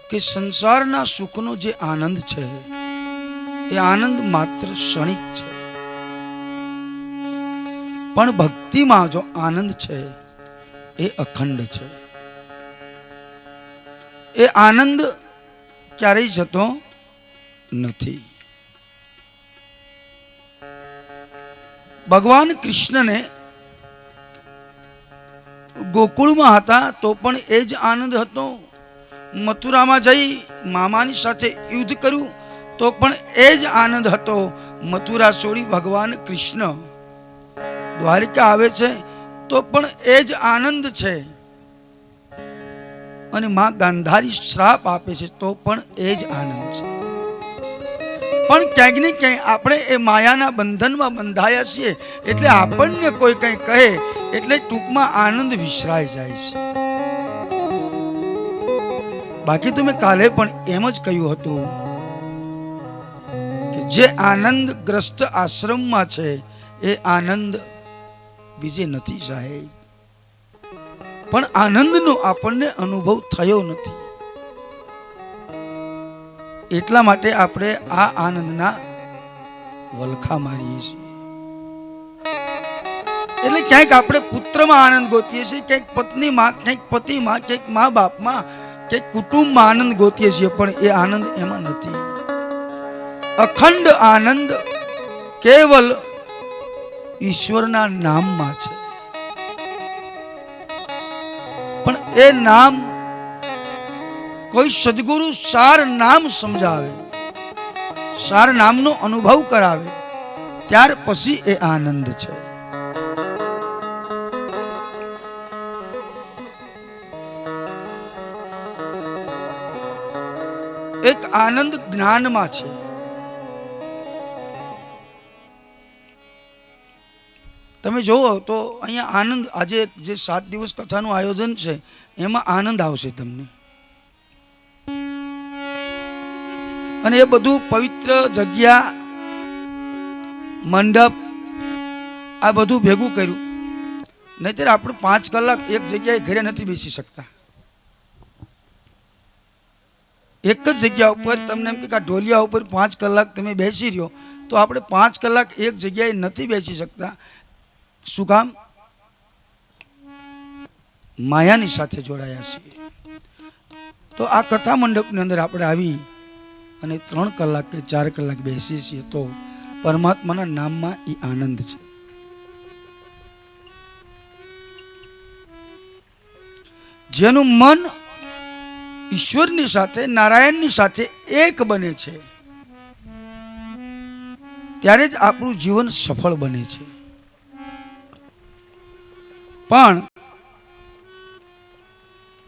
કે સંસારના સુખનો જે આનંદ છે એ આનંદ માત્ર ક્ષણિક છે, પણ ભક્તિમાં જો આનંદ છે એ અખંડ છે. એ આનંદ ક્યારેય જતો નથી. ભગવાન કૃષ્ણને ગોકુળમાં હતા તો પણ એ જ આનંદ હતો. મથુરામાં જઈ મામાની સાથે યુદ્ધ કર્યું તો પણ એ જ આનંદ હતો. મથુરા છોડી ભગવાન કૃષ્ણ દ્વારિકા આવે છે તો પણ એ જ આનંદ છે. અને માં ગાંધારી શ્રાપ આપે છે તો પણ એ જ આનંદ છે. પણ ક્યાંક ને ક્યાંક આપણે એ માયાના બંધનમાં બંધાયા છીએ એટલે આપણને કોઈ કંઈ કહે એટલે ટૂંકમાં આનંદ વિસરાઈ જાય છે. બાકી તો મેં કાલે પણ એમ જ કહ્યું હતું કે જે આનંદ ગ્રસ્ત આશ્રમમાં છે એ આનંદ બીજે નથી સાહેબ. પણ આનંદનો આપણને અનુભવ થયો નથી. એટલા માટે આપણે આ આનંદના વલખા મારીએ છીએ. એટલે ક્યાંક આપણે પુત્રમાં આનંદ ગોતીએ છીએ, ક્યાંક પત્નીમાં, ક્યાંક પતિમાં, ક્યાંક મા બાપમાં, ક્યાંક કુટુંબમાં આનંદ ગોતીએ છીએ, પણ એ આનંદ એમાં નથી. અખંડ આનંદ કેવલ ઈશ્વરના નામમાં છે. પણ એ નામ કોઈ સદગુરુ સાર નામ સમજાવે, સાર નામનો અનુભવ કરાવે, ત્યાર પછી એ આનંદ છે. એક આનંદ જ્ઞાનમાં છે. તમે જોવો તો અહીંયા આનંદ, આજે જે 7 દિવસ કથાનું આયોજન છે એમાં આનંદ આવશે તમને. અને એ બધું પવિત્ર જગ્યા, મંડપ, આ બધું ભેગું કર્યું. નહીતર આપણે 5 કલાક એક જગ્યાએ ઘરે નથી બેસી શકતા. એક જ જગ્યા ઉપર તમને એમ કે આ ઢોલિયા ઉપર 5 કલાક તમે બેસી રહ્યો તો આપણે 5 કલાક એક જગ્યાએ નથી બેસી શકતા. શું કામ? માયાની સાથે જોડાયા છીએ. તો આ કથા મંડપની અંદર આપણે આવી અને 3 કલાક કે 4 કલાક બેસીએ છીએ તો પરમાત્માના નામમાં એ આનંદ છે. જેનું મન ઈશ્વરની સાથે, નારાયણની સાથે એક બને છે ત્યારે જ આપણું જીવન સફળ બને છે. પણ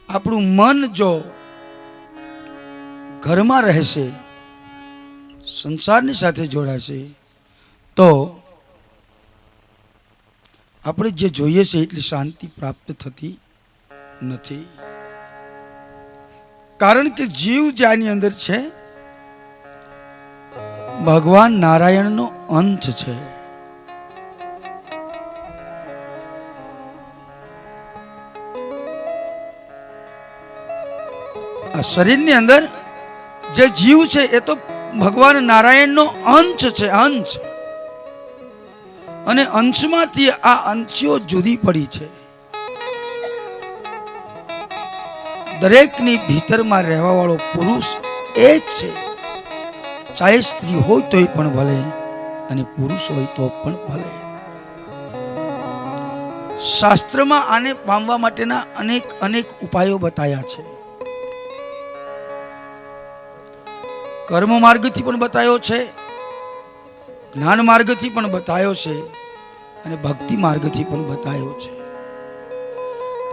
આપણું મન જો ઘરમાં રહેશે, સંસારની સાથે જોડાશે તો આપણે જે જોઈએ છે એટલી શાંતિ પ્રાપ્ત થતી નથી. કારણ કે જીવ જ્યાંની અંદર છે ભગવાન નારાયણનો અંશ છે. આ શરીરની અંદર જે જીવ છે એ તો ભગવાન નારાયણનો અંશ છે, અંશ. અને અંશમાંથી આ અંશો જુદી પડી છે. દરેકની ભીતરમાં રહેવા વાળો પુરુષ એક છે, ચાહે સ્ત્રી હોય તોય પણ ભલે અને પુરુષ હોય તો પણ ભલે. શાસ્ત્રમાં આને પામવા માટેના અનેક ઉપાયો બતાવ્યા છે. કર્મ માર્ગથી પણ બતાવ્યો છે, જ્ઞાન માર્ગથી પણ બતાવ્યો છે અને ભક્તિ માર્ગથી પણ બતાવ્યો છે.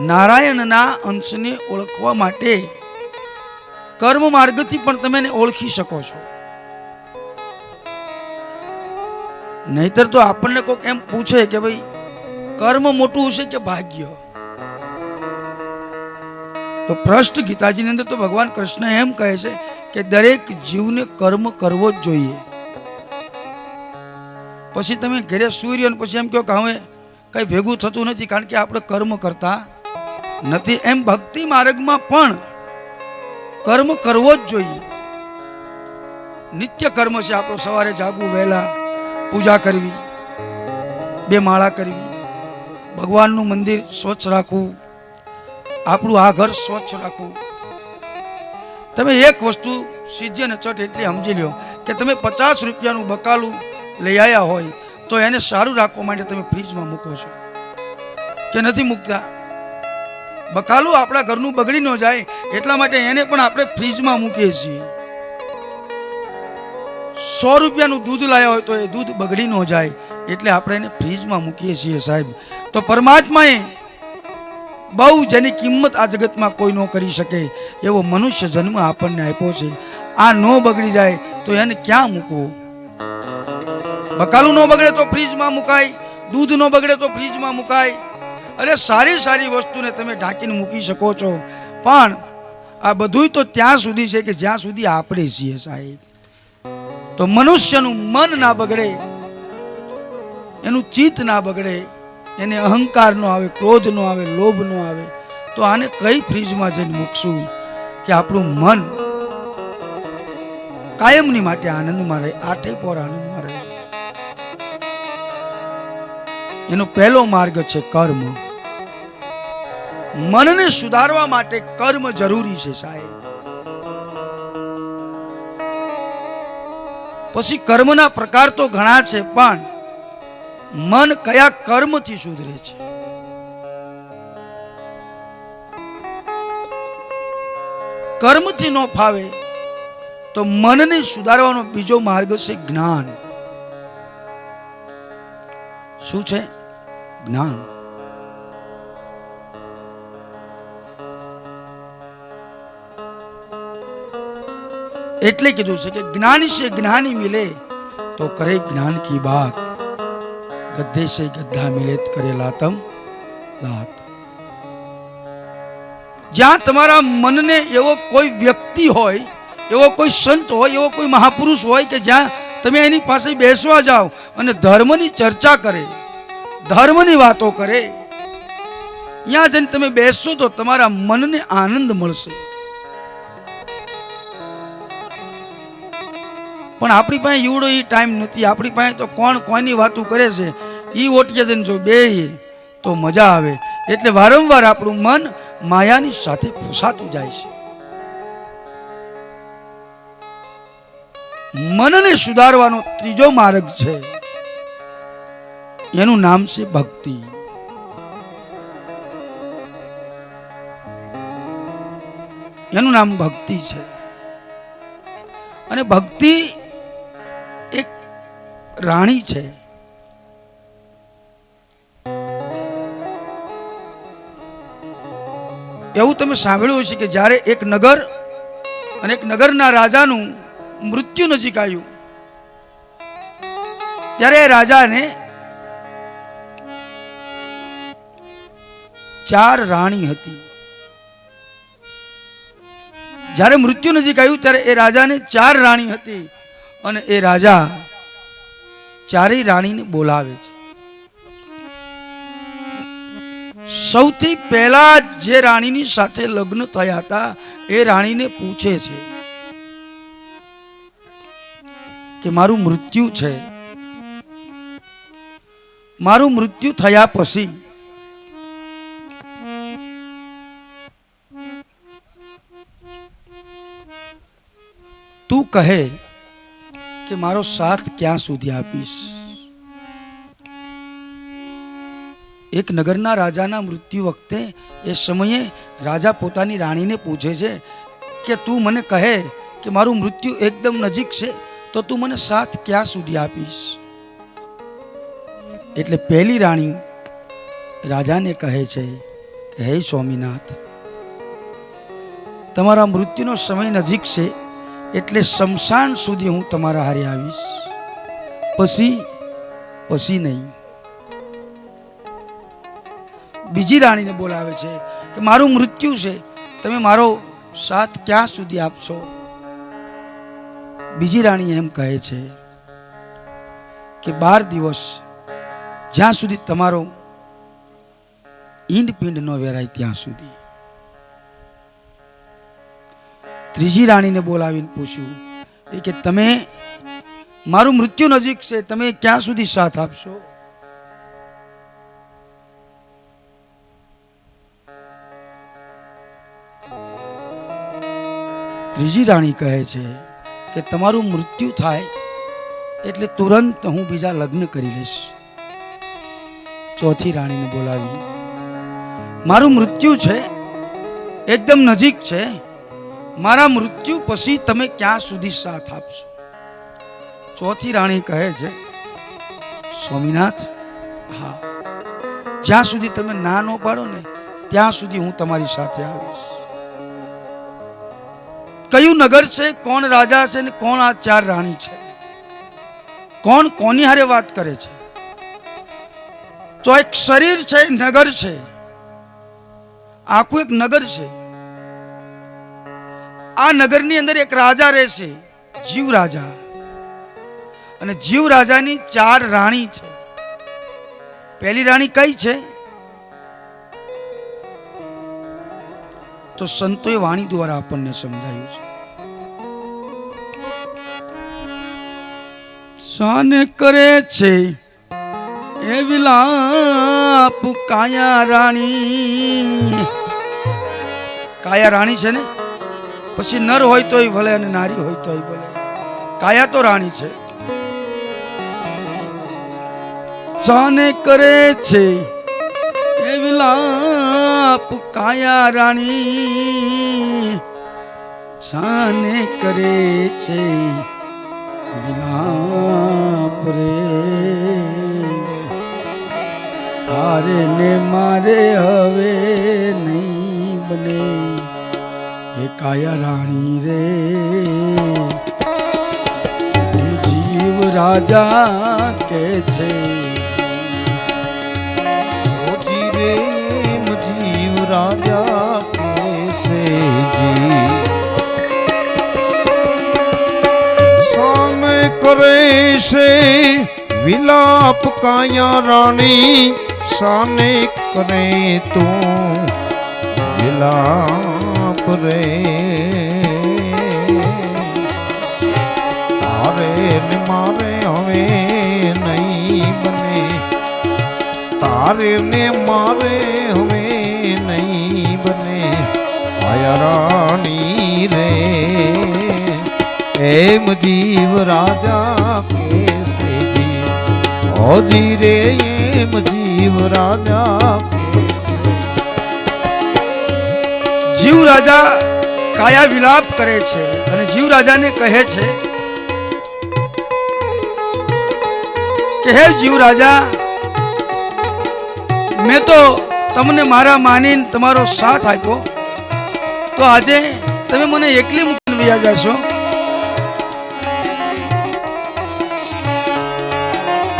નારાયણના અંશને ઓળખવા માટે કર્મ માર્ગથી પણ તમે એને ઓળખી શકો છો. નહીતર તો આપણને કોઈક એમ પૂછે કે ભાઈ કર્મ મોટું હશે કે ભાગ્ય, તો પ્રશ્ન ગીતાજીની અંદર તો ભગવાન કૃષ્ણ એમ કહે છે કે દરેક જીવને કર્મ કરવો જ જોઈએ. પછી તમે ઘરે સુઈ રહ્યો પછી એમ કહો કે હવે કઈ ભેગું થતું નથી કારણ કે આપણે કર્મ કરતા નથી. એમ ભક્તિ માર્ગમાં પણ કર્મ કરવો જ જોઈએ. નિત્ય કર્મ છે આપણો. સવારે જાગવું, વહેલા પૂજા કરવી, 2 માળા કરવી, ભગવાનનું મંદિર સ્વચ્છ રાખવું, આપણું આ ઘર સ્વચ્છ રાખવું. તમે એક વસ્તુ સીધી અને ચટ એટલી સમજી લો કે તમે 50 રૂપિયાનું બકાલું લઈ આવ્યા હોય તો એને સારું રાખવા માટે તમે ફ્રીજમાં મૂકો છો કે નથી મૂકતા? બકાલું આપણા ઘરનું બગડી ન જાય એટલા માટે એને પણ આપણે ફ્રીજમાં મૂકીએ છીએ. 100 રૂપિયાનું દૂધ લાવ્યા હોય તો એ દૂધ બગડી ન જાય એટલે આપણે એને ફ્રીજમાં મૂકીએ છીએ સાહેબ. તો પરમાત્માએ બહુ જેની કિંમત આ જગતમાં કોઈ ન કરી શકે એવો મનુષ્ય જન્મ આપણને આપ્યો છે. આ ન બગડી જાય તો એને ક્યાં મૂકવો? બકાલું ન બગડે તો ફ્રીજમાં મુકાય, દૂધ ન બગડે તો ફ્રીજમાં મુકાય. અરે સારી સારી વસ્તુને તમે ઢાંકીને મૂકી શકો છો, પણ આ બધું તો ત્યાં સુધી છે કે જ્યાં સુધી આપણે છીએ સાહેબ. તો મનુષ્યનું મન ના બગડે, એનું ચિત્ત ના બગડે, એને અહંકાર નો આવે, ક્રોધ નો આવે, લોભ નો આવે, તો આને કઈ ફ્રીજમાં જઈને મૂકશું કે આપણું મન કાયમની માટે આનંદમાં રહે, આઠે પોર આનંદમાં રહે. એનો પહેલો માર્ગ છે કર્મ. મનને સુધારવા માટે કર્મ જરૂરી છે સાહેબ. પછી કર્મના પ્રકાર તો ઘણા છે, પણ મન કયા કર્મથી સુધરે છે? કર્મથી ન ફાવે તો મનને સુધારવાનો બીજો માર્ગ છે જ્ઞાન. શું છે? જ્ઞાન. એટલે કીધું છે કે જ્ઞાની से જ્ઞાની મિલે તો કરે જ્ઞાન की बात, गद्दे से गद्दा मिले तो करे लातम लात. જ્યાં તમારા મનને એવો કોઈ વ્યક્તિ હોય, એવો કોઈ સંત હોય, એવો કોઈ મહાપુરુષ હોય કે જ્યાં તમે એની પાસે બેસવા જાઓ અને ધર્મની ચર્ચા કરે, ધર્મની વાતો કરે, ત્યાં જઈને તમે બેસશો તો તમારા મનને આનંદ મળશે. પણ આપણી પાસે એવડો એ ટાઈમ નથી. આપણી પાસે તો કોણ કોઈની વાતો કરે છે એ ઓટકે જઈને જો બે તો મજા આવે. એટલે વારંવાર આપણું મન માયાની સાથે ફસાતું જાય છે. મનને સુધારવાનો ત્રીજો માર્ગ છે, એનું નામ છે ભક્તિ. એનું નામ ભક્તિ છે. અને ભક્તિ એક રાણી છે. એવું તમે સાંભળ્યું હશે કે જ્યારે એક નગર અને એક નગરના રાજાનું મૃત્યુ નજીક આવ્યું ત્યારે રાજાને 4 રાણી હતી. જ્યારે મૃત્યુ નજીક આવ્યું ત્યારે એ રાજાને 4 રાણી હતી અને એ રાજા ચારેય રાણીને બોલાવે છે. સૌથી પહેલા જે રાણીની સાથે લગ્ન થયા હતા એ રાણીને પૂછે છે કે મારું મૃત્યુ છે, મારું મૃત્યુ થયા પછી તું કહે કે મારો સાથ ક્યાં સુધી આપીશ. એક નગરના રાજાના મૃત્યુ વખતે એ સમયે રાજા પોતાની રાણીને પૂછે છે કે તું મને કહે કે મારું મૃત્યુ એકદમ નજીક છે તો તું મને સાથ ક્યાં સુધી આપીશ. એટલે પહેલી રાણી રાજાને કહે છે કે હે સ્વામીનાથ, તમારા મૃત્યુનો સમય નજીક છે એટલે શમશાન સુધી હું તમારા હારે આવીશ, પછી નહીં. બીજી રાણીને બોલાવે છે કે મારું મૃત્યુ છે, તમે મારો સાથ ક્યાં સુધી આપશો. બીજી રાણી એમ કહે છે કે 12 દિવસ, જ્યાં સુધી તમારો ઈંડ પિંડ ન વેરાય ત્યાં સુધી. ત્રીજી રાણીને બોલાવીને પૂછ્યું એ કે તમે મારું મૃત્યુ નજીક છે, તમે ક્યાં સુધી સાથ આપશો? ત્રીજી રાણી કહે છે કે તમારું મૃત્યુ થાય એટલે તુરંત હું બીજા લગ્ન કરી લઈશ. ચોથી રાણીને બોલાવી, મારું મૃત્યુ છે, એકદમ નજીક છે, મારા મૃત્યુ પછી તમે ક્યાં સુધી સાથ આપશો? ચોથી રાણી કહે છે, સ્વામીનાથ, હા, જ્યાં સુધી તમે ના ન પાડો ને ત્યાં સુધી હું તમારી સાથે આવીશ. કયું નગર છે, કોણ રાજા છે ને કોણ આ ચાર રાણી છે, કોણ કોની હારે વાત કરે છે? તો એક શરીર છે, નગર છે, આખું એક નગર છે. આ નગરની અંદર એક રાજા રહેશે, જીવ રાજા, અને જીવ રાજાની ચાર રાણી છે. પહેલી રાણી કઈ છે? તો સંતોએ વાણી દ્વારા આપણને સમજાયું છે. શાને કરે છે એ વિલાપ કાયા રાણી. કાયા રાણી છે ને, પછી નર હોય તોય ભલે અને નારી હોય તોય ભલે, કાયા તો રાણી છે. શાને કરે છે એ વિલાપ કાયા રાણી, શાને કરે છે વિલાપ રે, તારે ને મારે હવે નહીં બને એ કાયા રાણી રે. જીવ રાજા કે છે, જીવ રાજા કેસે જી, સામે કરે છે વિલાપ કાયા રાણી, સાને કરે તું વિલાપ રે, તારે ને મારે હવે નહીં બને, તારે ને મારે હવે નહીં બને કાયા રાણી રે. એમ જીવ રાજા કેસે જી, ઓજી રે એમ જીવ રાજા કેસે. જીવ રાજા કાયા વિલાપ કરે છે અને જીવ રાજાને કહે છે કે હે જીવ રાજા, મેં તો તમને મારા માનીને તમારો સાથ આપ્યો, તો આજે તમે મને એકલી મૂકીને વયા જશો?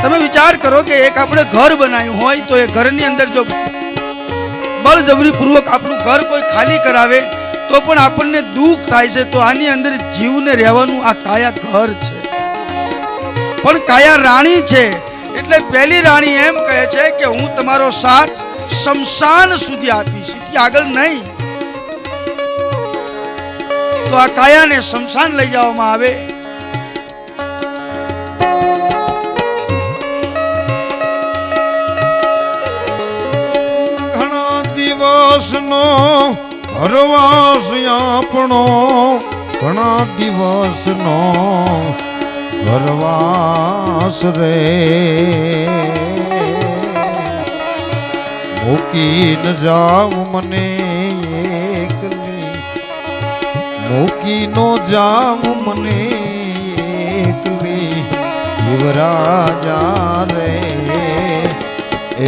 તમે વિચાર કરો કે એક આપણે ઘર બનાવ્યું હોય તો એ ઘરની અંદર જો બળજબરી પૂર્વક આપણું ઘર કોઈ ખાલી કરાવે તો પણ આપણને દુઃખ થાય છે. તો આની અંદર જીવને રહેવાનું આ કાયા ઘર છે, પણ કાયા રાણી છે. એટલે પહેલી રાણી એમ કહે છે કે હું તમારો સાથ શમશાન સુધી આપીશ, એથી આગળ નહીં. તો આ કાયાને શમશાન લઈ જવામાં આવે. ઘણા દિવસનો ઘરવાસ આપણો, ઘણા દિવસનો ઘરવાસ રે, મૂકી ન જાવ મને એકલી, મૂકી નો જાવ મને એકલી જીવરાજા રે.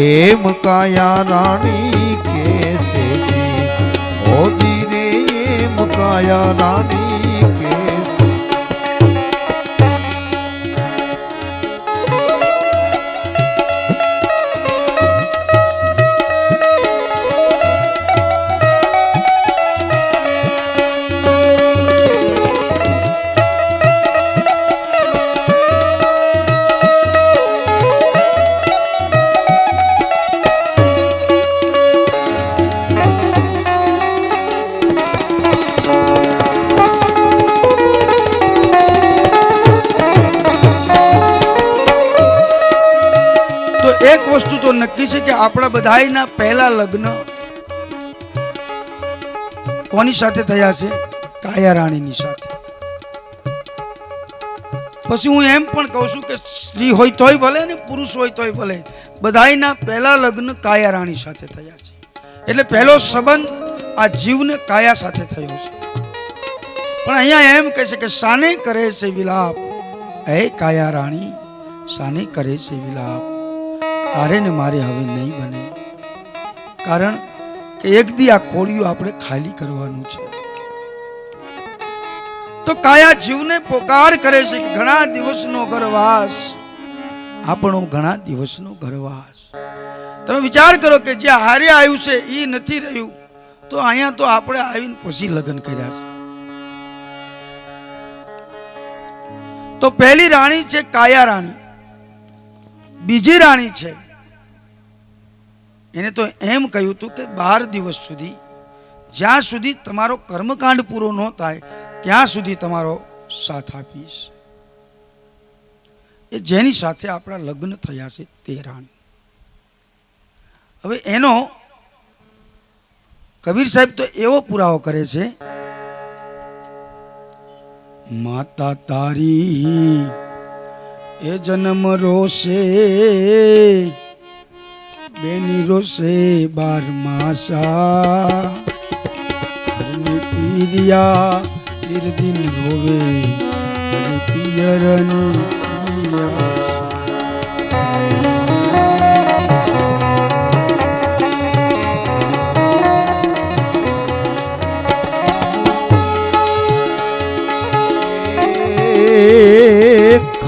એમ કાયા રાણી કેસે જી, ઓજી રે એમ કાયા રાણી કેસે. નક્કી છે કે આપણા બધાયના પહેલા લગ્ન કોની સાથે થયા છે? કાયા રાણીની સાથે. પછી હું એમ પણ કહું છું કે સ્ત્રી હોય તોય ભલે ને પુરુષ હોય તોય ભલે, બધાયના પહેલા લગ્ન કાયા રાણી સાથે થયા છે. એટલે પહેલો સંબંધ આ જીવને કાયા સાથે થયો છે. પણ અહીંયા એમ કહે છે કે શાને કરે છે વિલાપ, હે કાયા રાણી શાને કરે છે વિલાપ, તારે ને મારે હવે નહીં બને. કારણ કે એક દી આ કોળિયું આપણે ખાલી કરવાનું છે. તો કાયા જીવને પોકાર કરે છે કે ઘણા દિવસનો ઘરવાસ, આપણો ઘણા દિવસનો ઘરવાસ. તમે વિચાર કરો કે જે હારે આવ્યું છે એ નથી રહ્યું, તો અહીંયા તો આપણે આવીને પછી લગ્ન કર્યા છે. તો પહેલી રાણી છે કાયા રાણી. બીજી રાણી છે, એને તો એમ કહ્યું હતું કે 12 દિવસ સુધી, જ્યાં સુધી તમારો કર્મકાંડ પૂરો ન થાય ત્યાં સુધી તમારો સાથ આપીશ. એ જેની સાથે આપણા લગ્ન થયા છે તે રાણી. હવે એનો કબીર સાહેબ તો એવો પુરાવો કરે છે, માતા તારી એ જન્મ રોશે, બેની રોશે 12 માસા, પીરિયા દિન રોવે પિયરની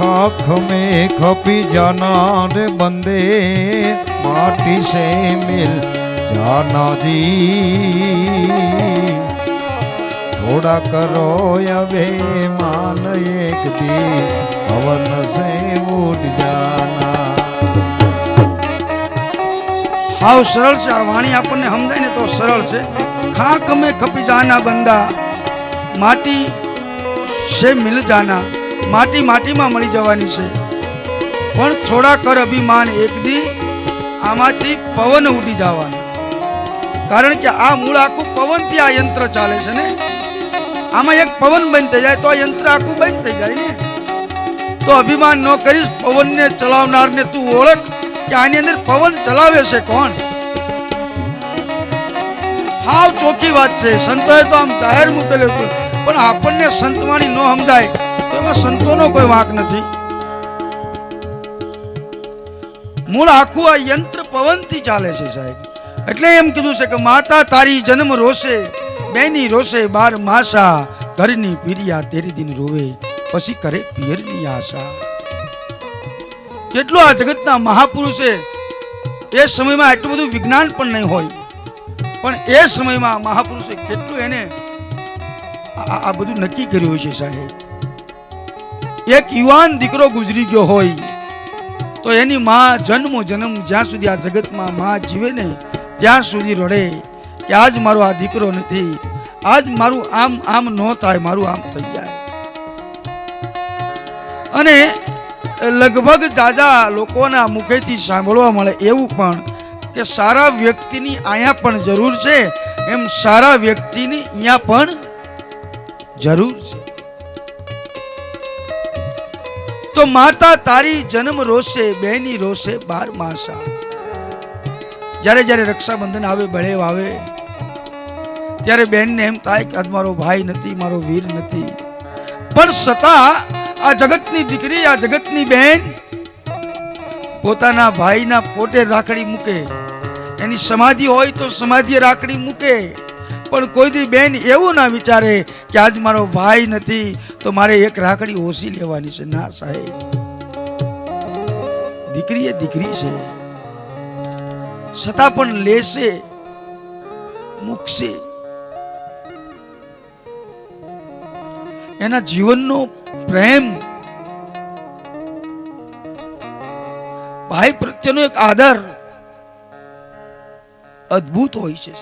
खाक में खपी जाना रे बंदे, माटी से मिल जाना जी, थोड़ा करो अभिमान एक दी पवन से उड़ जाना. हाउ सरल છે આ વાણી, આપણને સમજાય ને તો સરળ છે. ખાક में खपी जाना बंदा, माटी से मिल जाना, માટી માટીમાં મળી જવાની છે. પણ થોડા કર અભિમાન એક દી, આમાંથી પવન ઉડી જવાનો. કારણ કે આ મૂળ આખું પવનથી આ યંત્ર ચાલે છે ને. આમાં એક પવન બંધ થઈ જાય તો આ યંત્ર આખું બંધ થઈ જાય ને. તો અભિમાન ન કરીશ, પવનને ચલાવનારને તું ઓળખ કે આની અંદર પવન ચલાવે છે કોણ. હાવ ચોખ્ખી વાત છે. સંતોએ તો આમ જાહેર મૂકેલું છે, પણ આપણને સંતવાણી ન સમજાય તો એમાં સંતોનો કોઈ વાંક નથી. મૂળ આખું આ યંત્ર પવનથી ચાલે છે સાહેબ. એટલે એમ કીધું છે કે માતા તારી જન્મ રોશે, બેની રોશે 12 માસા, ઘરની પીરિયા તેરી દિન રોવે, પછી કરે પિયરની આશા. કેટલો આ જગતના મહાપુરુષે, એ સમયમાં એટલું બધું વિજ્ઞાન પણ નહીં હોય, પણ એ સમયમાં મહાપુરુષે કેટલું એને આ બધું નક્કી કર્યું છે સાહેબ. એક યુવાન દીકરો ગુજરી ગયો હોય તો એની માં જન્મો જન્મ જ્યાં સુધી આ જગતમાં માં જીવે ને ત્યાં સુધી રડે કે આજ મારો આ દીકરો નથી, આજ મારું આમ આમ ન થાય, મારું આમ થઈ જાય. અને લગભગ જાજા લોકોના મુખેથી સાંભળવા મળે એવું પણ કે સારા વ્યક્તિની અહીંયા પણ જરૂર છે, એમ સારા વ્યક્તિની અહીંયા પણ જરૂર છે. તો માતા તારી જન્મ રોશે, બેની રોશે 12 માસા. જ્યારે જ્યારે રક્ષાબંધન આવે, બળેવ આવે, ત્યારે બેનને એમ થાય કે આજ મારો ભાઈ નથી, મારો વીર નથી. પણ છતાં આ જગતની દીકરી, આ જગતની બેન પોતાના ભાઈના ફોટે રાખડી મૂકે. એની સમાધિ હોય તો સમાધિએ રાખડી મૂકે. પણ કોઈ દી બેન એવું ના વિચારે કે આજ મારો ભાઈ નથી તો મારે એક રાખડી ઓછી લેવાની છે. ના સાહેબ, દીકરી એ દીકરી છે, છતાં પણ લેશે, મૂકશે. એના જીવનનો પ્રેમ, ભાઈ પ્રત્યેનો એક આદર અદ્ભુત હોય છે.